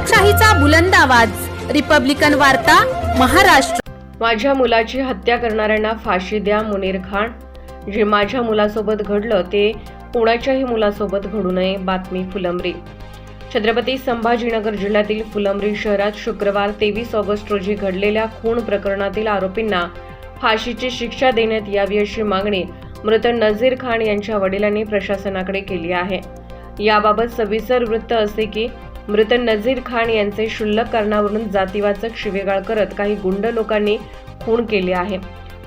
लोकशाहीचा बुलंद आवाज, रिपब्लिकन वार्ता, महाराष्ट्र। माझ्या मुलाची हत्या करणाऱ्यांना फाशी द्या। मुनीर खान। जे माझ्या मुलासोबत घडलं ते कोणाच्याही मुलासोबत घडू नये। बातमी फुलंब्री। छत्रपती संभाजीनगर जिल्ह्यातील फुलंब्री शहरात शुक्रवार 23 ऑगस्ट रोजी घडलेल्या खून प्रकरणातील आरोपींना फाशीची शिक्षा देण्यात यावी अशी मागणी मृत नजीर खान यांच्या वडिलांनी प्रशासनाकडे केली आहे। याबाबत सविस्तर वृत्त असे की मृत नजीर खान यांचे क्षुल्लक कारणावरून जातीवाचक शिवेगाळ करत काही गुंड लोकांनी खून केले आहे।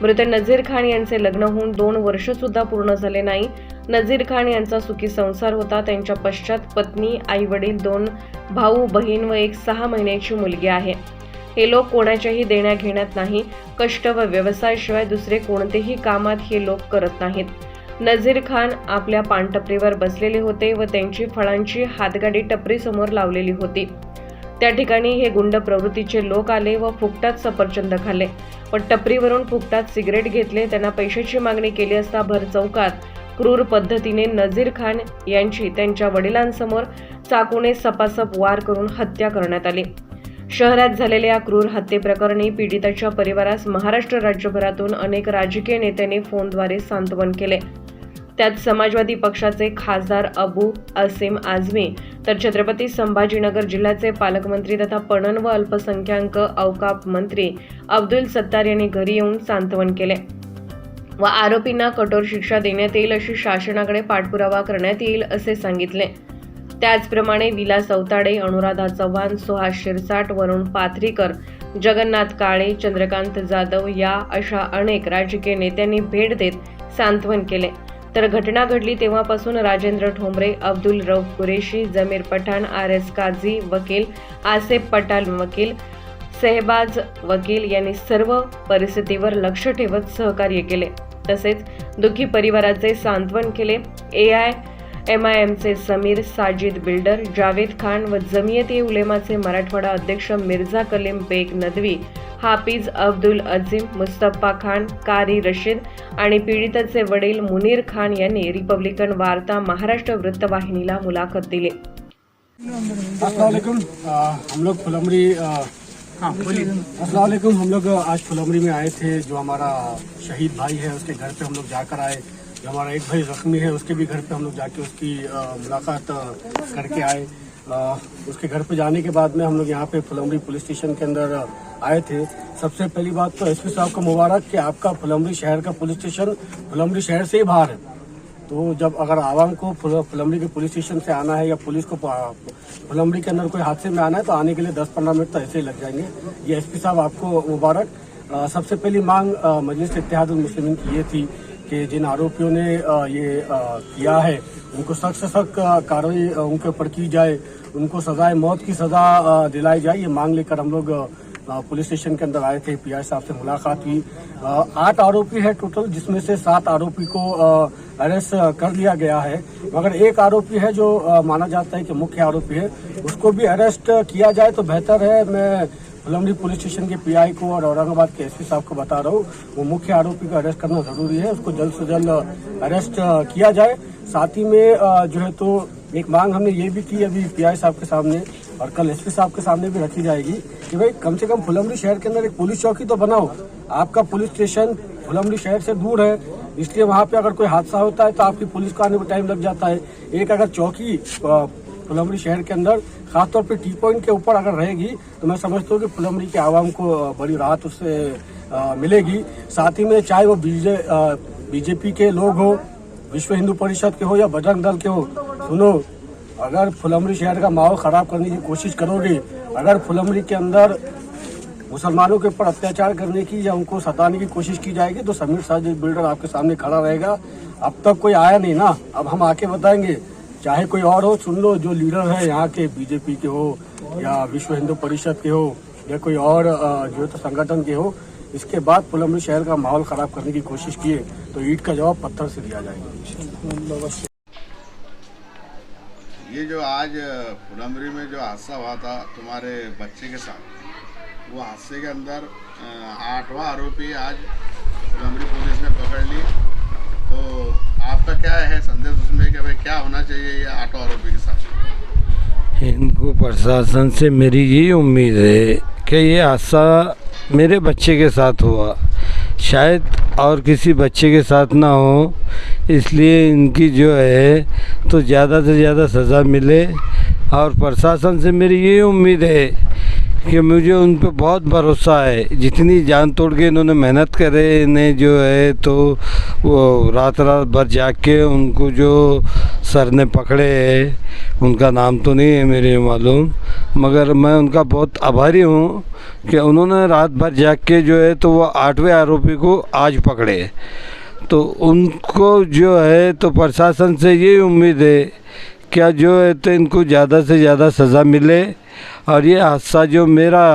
मृत नजीर खान यांचे लग्न होऊन 2 वर्ष सुद्धा पूर्ण झाले नाही। नजीर खान यांचा सुखी संसार होता। त्यांच्या पश्चात पत्नी, आई वडील, 2 भाऊ बहीण व एक 6 महिन्याची मुलगी आहे। हे लोक कोणाच्याही देण्या घेण्यात नाही। कष्ट व व्यवसायाशिवाय दुसरे कोणतेही कामात हे लोक करत नाहीत। नजीर खान आपल्या पानटपरीवर बसलेले होते व त्यांची फळांची हातगाडी टपरी समोर लावलेली होती। त्या ठिकाणी हे गुंड प्रवृत्तीचे लोक आले व फुकटात सफरचंद खाल्ले व टपरीवरून फुकटात सिगरेट घेतले। त्यांना पैशाची मागणी केली असता भर चौकात क्रूर पद्धतीने नजीर खान यांची त्यांच्या वडिलांसमोर चाकूने सपासप वार करून हत्या करण्यात आली। शहरात झालेल्या या क्रूर हत्येप्रकरणी पीडिताच्या परिवारास महाराष्ट्र राज्यभरातून अनेक राजकीय नेत्यांनी फोनद्वारे सांत्वन केले। त्यात समाजवादी पक्षाचे खासदार अबू असीम आझमी तर छत्रपती संभाजीनगर जिल्ह्याचे पालकमंत्री तथा पणन व अल्पसंख्याक औकाफ मंत्री अब्दुल सत्तार यांनी घरी येऊन सांत्वन केले व आरोपींना कठोर शिक्षा देण्यात येईल अशी शासनाकडे पाठपुरावा करण्यात येईल असे सांगितले। त्याचप्रमाणे विलास अवताडे, अनुराधा चव्हाण, सुहास शिरसाट, वरुण पाथरीकर, जगन्नाथ काळे, चंद्रकांत जाधव या अशा अनेक राजकीय नेत्यांनी भेट देत सांत्वन केले। तर घटना घडली तेव्हापासून राजेंद्र ठोंबरे, अब्दुल रऊफ कुरेशी, जमीर पठाण, RS काझी वकील, आसेफ पठाण वकील, सहबाज वकील यांनी सर्व परिस्थितीवर लक्ष ठेवत सहकार्य केले। तसेच दुःखी परिवाराचे सांत्वन केले। AIMIMचे समीर, साजिद बिल्डर, जावेद खान व जमियत उलेमाचे मराठवाडा अध्यक्ष मिर्झा कलीम बेग नदवी, हाफिज अब्दुल अजीम, मुस्तफा खान, कारी रशीद आणि पीडिताचे वडील मुनीर खान यांनी रिपब्लिकन वार्ता महाराष्ट्र वृत्तवाहिनीला मुलाखत दिली। हम लोग फुलंब्री अस्सलाम वालेकुम। हम लोग आज फुलंब्री में आए थे। जो हमारा शहीद भाई है उसके घर पे हम लोग जाकर आए। जो हमारा एक भाई जख्मी है उसके भी घर पे हम लोग जाके उसकी मुलाकात करके आए। उसके घर पे जाने के बाद में हम लोग यहाँ पे फुलंब्री पुलिस स्टेशन के अंदर आए थे। सबसे पहली बात तो SP साहब को मुबारक कि आपका फुलंब्री शहर का पुलिस स्टेशन फुलंब्री शहर से ही बाहर है। तो जब अगर आवाम को फुलंब्री के पुलिस स्टेशन से आना है या पुलिस को फुलंब्री के अंदर कोई हादसे में आना है तो आने के लिए 10-15 मिनट तो ऐसे ही लग जाएंगे। ये SP साहब आपको मुबारक। सबसे पहली मांग मजलिस इत्तेहादुल मुस्लिमीन की ये थी कि जिन आरोपियों ने ये किया है उनको सख्त से सख्त कार्रवाई उनके ऊपर की जाए, उनको सजाए मौत की सजा दिलाई जाए। ये मांग लेकर हम लोग पुलिस स्टेशन के अंदर आए थे। PI साहब से मुलाकात हुई। 8 आरोपी है टोटल, जिसमें से 7 आरोपी को अरेस्ट कर लिया गया है, मगर एक आरोपी है जो माना जाता है कि मुख्य आरोपी है, उसको भी अरेस्ट किया जाए तो बेहतर है। मैं फुलंब्री पुलिस स्टेशन के PI को और औरंगाबाद के SP साहब को बता रहा हूँ, वो मुख्य आरोपी को अरेस्ट करना जरूरी है। उसको जल्द से जल्द अरेस्ट किया जाए। साथ ही में जो है तो एक मांग हमने ये भी की अभी PI साहब के सामने और कल SP साहब के सामने भी रखी जाएगी कि भाई कम से कम फुलंब्री शहर के अंदर एक पुलिस चौकी तो बनाओ। आपका पुलिस स्टेशन फुलंब्री शहर से दूर है, इसलिए वहाँ पे अगर कोई हादसा होता है तो आपकी पुलिस को आने में टाइम लग जाता है। एक अगर चौकी फुलंब्री शहर के अंदर खासतौर पे टी पॉइंट के ऊपर अगर रहेगी तो मैं समझता हूँ कि फुलंब्री के आवाम को बड़ी राहत उससे मिलेगी। साथ ही में चाहे वो BJP के लोग हो, विश्व हिंदू परिषद के हो या बजरंग दल के हो, सुनो, अगर फुलंब्री शहर का माहौल खराब करने की कोशिश करोगे, अगर फुलंब्री के अंदर मुसलमानों के ऊपर अत्याचार करने की या उनको सताने की कोशिश की जाएगी तो समीर साजिद बिल्डर आपके सामने खड़ा रहेगा। अब तक कोई आया नहीं ना, अब हम आके बताएंगे। चाहे कोई और हो, सुन लो, जो लीडर है यहाँ के BJP के हो या विश्व हिंदू परिषद के हो या कोई और जो तो संगठन के हो, इसके बाद फुलंब्री शहर का माहौल खराब करने की कोशिश किए तो ईंट का जवाब पत्थर से दिया जाएगा। ये जो आज फुलंब्री में जो हादसा हुआ था तुम्हारे बच्चे के साथ, वो हादसे के अंदर 8वां आरोपी आज फुलंब्री पुलिस ने पकड़ ली। तो आपका क्या है संदेश उसमें कि भाई क्या होना चाहिए ये 8 आरोपी के साथ? इनको प्रशासन से मेरी यही उम्मीद है कि ये हादसा मेरे बच्चे के साथ हुआ, शायद और किसी बच्चे के साथ ना हो, इसलिए इनकी जो है तो ज़्यादा से ज़्यादा सज़ा मिले। और प्रशासन से मेरी ये उम्मीद है कि मुझे उन पर बहुत भरोसा है, जितनी जान तोड़ के इन्होंने मेहनत करे, इन्हें जो है तो वो रात भर जाग के उनको जो सर ने पकड़े है, उनका नाम तो नहीं है मेरे मालूम, मगर मैं उनका बहुत आभारी हूँ कि उन्होंने रात भर जाग के जो है तो वो 8वें आरोपी को आज पकड़े। तो उनको जो है तो प्रशासन से ये उम्मीद है क्या जो है तो इनको ज़्यादा से ज़्यादा सज़ा मिले। और ये हादसा जो मेरा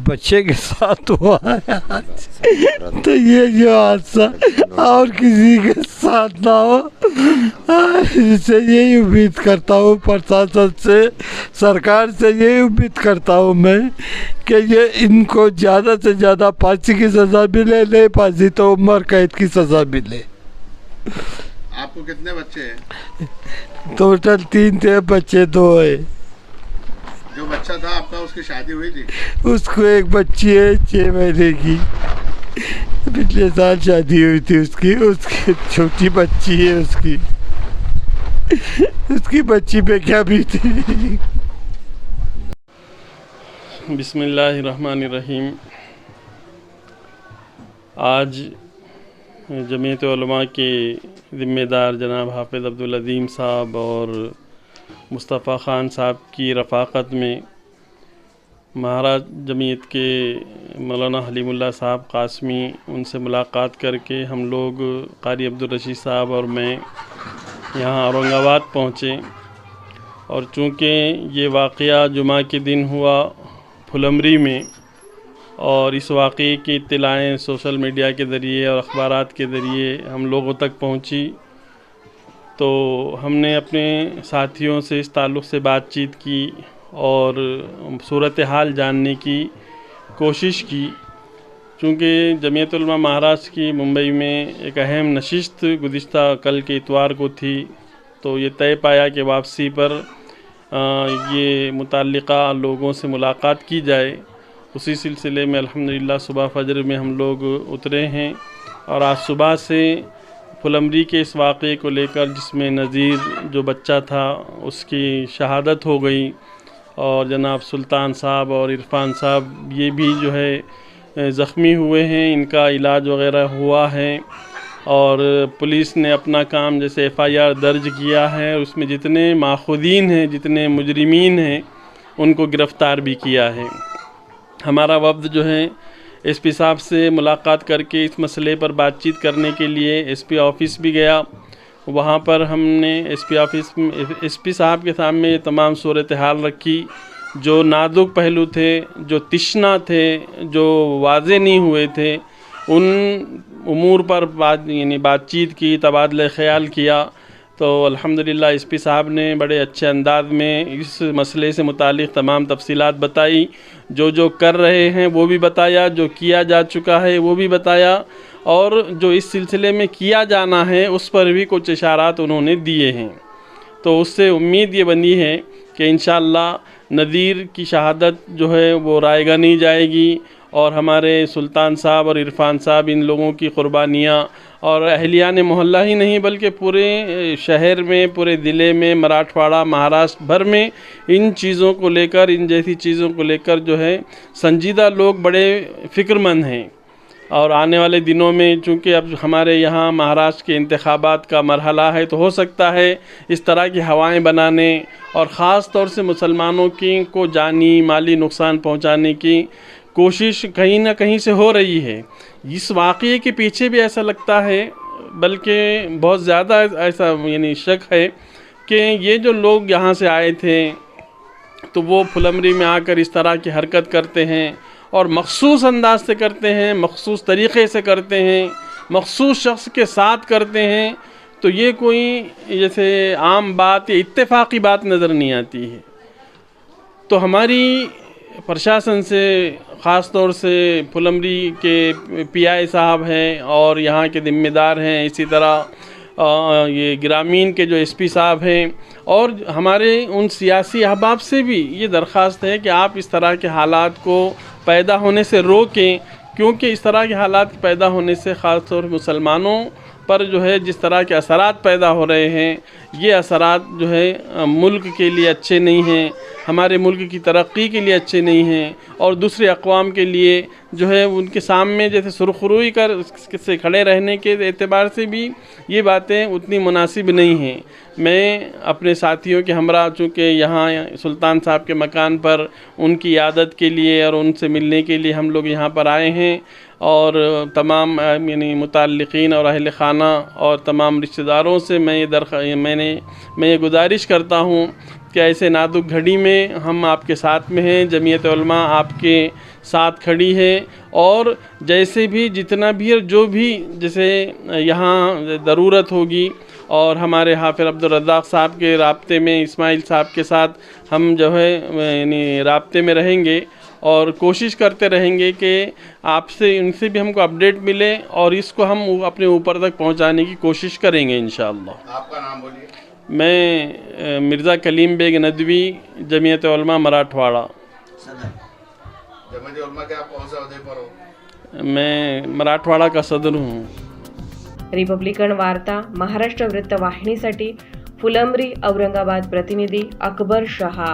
बच्चे के साथ हुआ है तो ये जो हादसा और किसी के साथ ना हो, इससे यही उम्मीद करता हूँ प्रशासन से, सरकार से यही उम्मीद करता हूँ मैं कि ये इनको ज़्यादा से ज़्यादा फांसी की सज़ा मिले, नहीं फांसी तो उम्र कैद की सज़ा मिले। आपको कितने बच्चे हैं? टोटल 3 थे, बच्चे 2 है। जो बच्चा था आपका उसकी शादी हुई थी? उसको एक बच्ची है 6 महीने की, पिछले साल शादी हुई थी उसकी छोटी बच्ची है उसकी बच्ची पे क्या बीती। बिस्मिल्लाहिर्रहमानिर्रहीम। आज जमीयत उलमा के ज़िम्मेदार जनाब हाफिज़ अब्दुल अज़ीम साहब और मुस्तफ़ा ख़ान साहब की रफ़ाक़त में महाराज जमीयत के मौलाना हलीमुल्लाह साहब कासमी, उनसे मुलाकात करके हम लोग कारी अब्दुल रशीद साहब और मैं यहाँ औरंगाबाद पहुँचे। और चूँकि ये वाक़या जुमा के दिन हुआ फुलमरी में, और इस वाक़े की इत्तलाएँ सोशल मीडिया के ज़रिए और अखबारात के ज़रिए हम लोगों तक पहुँची, तो हमने अपने साथियों से इस ताल्लुक़ से बातचीत की और सूरत हाल जानने की कोशिश की। चूँकि जमीयत उलमा महाराष्ट्र की मुंबई में एक अहम नशिस्त गुज़िश्ता कल के इतवार को थी, तो ये तय पाया कि वापसी पर ये मुतल्लिक़ा लोगों से मुलाकात की जाए। उसी सिलसिले में अल्हम्दुलिल्लाह सुबह फजर में हम लोग उतरे हैं और आज सुबह से फुलमरी के इस वाक़े को लेकर, जिसमें नज़ीर जो बच्चा था उसकी शहादत हो गई और जनाब सुल्तान साहब और इरफान साहब ये भी जो है ज़ख्मी हुए हैं, इनका इलाज वग़ैरह हुआ है। और पुलिस ने अपना काम जैसे FIR दर्ज किया है, उसमें जितने माखूदीन हैं, जितने मुजरिमीन हैं, उनको गिरफ़्तार भी किया है। हमारा वफ़द जो है SP साहब से मुलाकात करके इस मसले पर बातचीत करने के लिए SP ऑफ़िस भी गया। वहाँ पर हमने SP साहब के सामने तमाम सूरत हाल रखी, जो नाजुक पहलू थे, जो तिश्ना थे, जो वाज़े नहीं हुए थे, उन उमूर पर बातचीत की, तबादला ख़याल किया। तो अल्हम्दुलिल्लाह SP साहब ने बड़े अच्छे अंदाज में इस मसले से मुतालिक तमाम तफसीलात बताई, जो कर रहे हैं वो भी बताया, जो किया जा चुका है वो भी बताया, और जो इस सिलसिले में किया जाना है उस पर भी कुछ इशारात उन्होंने दिए हैं। तो उससे उम्मीद ये बनी है कि इंशाअल्लाह नज़ीर की शहादत जो है वो रायगा नहीं जाएगी, और हमारे सुल्तान साहब और इरफान साहब, इन लोगों की क़ुरबानियाँ और अहलियान मोहल्ला ही नहीं बल्कि पूरे शहर में, पूरे ज़िले में, मराठवाड़ा, महाराष्ट्र भर में इन चीज़ों को लेकर, इन जैसी चीज़ों को लेकर जो है संजीदा लोग बड़े फ़िक्रमंद हैं। और आने वाले दिनों में चूँकि अब हमारे यहाँ महाराष्ट्र के इंतखाबात का मरहला है, तो हो सकता है इस तरह की हवाएं बनाने और ख़ास तौर से मुसलमानों की को जानी माली नुकसान पहुँचाने की कोशिश कहीं ना कहीं से हो रही है। इस वाक़ये के पीछे भी ऐसा लगता है, बल्कि बहुत ज़्यादा ऐसा शक है कि ये जो लोग यहाँ से आए थे तो वो फुलमरी में आकर इस तरह की हरकत करते हैं और मखसूस अंदाज से करते हैं, मखसूस तरीक़े से करते हैं, मखसूस शख्स के साथ करते हैं, तो ये कोई जैसे आम बात या इत्तेफाकी बात नज़र नहीं आती है। तो हमारी प्रशासन से, ख़ास तौर से फुलमरी के PI साहब हैं और यहाँ के ज़िम्मेदार हैं, इसी तरह ये ग्रामीण के जो एसपी साहब हैं और हमारे उन सियासी अहबाब से भी ये दरख्वास्त है कि आप इस तरह के हालात को पैदा होने से रोकें, क्योंकि इस तरह के हालात पैदा होने से ख़ास तौर पर मुसलमानों पर जो है जिस तरह के असरात पैदा हो रहे हैं, ये असरात जो है मुल्क के लिए अच्छे नहीं हैं, हमारे मुल्क की तरक्की के लिए अच्छे नहीं हैं और दूसरे अक़वाम के लिए जो है उनके सामने जैसे सुरखरुई कर से खड़े रहने के एतबार से भी ये बातें उतनी मुनासिब नहीं हैं। मैं अपने साथियों के हमरा चूँकि यहाँ सुल्तान साहब के मकान पर उनकी यादत के लिए और उनसे मिलने के लिए हम लोग यहाँ पर आए हैं और तमाम यानी मुताल्लिक़ीन और अहल ख़ाना और तमाम रिश्तेदारों से मैं ये गुजारिश करता हूँ कि ऐसे नाजुक घड़ी में हम आपके साथ में हैं, जमीयत उलमा आपके साथ खड़ी है और जैसे भी जितना भी जो भी जैसे यहाँ ज़रूरत होगी और हमारे हाफिज़ अब्दुल रज़्ज़ाक़ साहब के राब्ते में इस्माइल साहब के साथ हम जो है यानी राब्ते में रहेंगे और कोशिश करते रहेंगे कि आपसे उनसे भी हमको अपडेट मिले और इसको हम अपने ऊपर तक पहुंचाने की कोशिश करेंगे इंशाअल्लाह। आपका नाम बोलिए। मैं मिर्ज़ा कलीम बेग नदवी, जमीयत उलमा मराठवाड़ा। जमीयत उलमा के आप कौन सा अहदे पर हो? मैं मराठवाड़ा का सदर हूँ। रिपब्लिकन वार्ता महाराष्ट्र वृत्तवाहिनीसाठी फुलंब्री औरंगाबाद प्रतिनिधी अकबर शहा।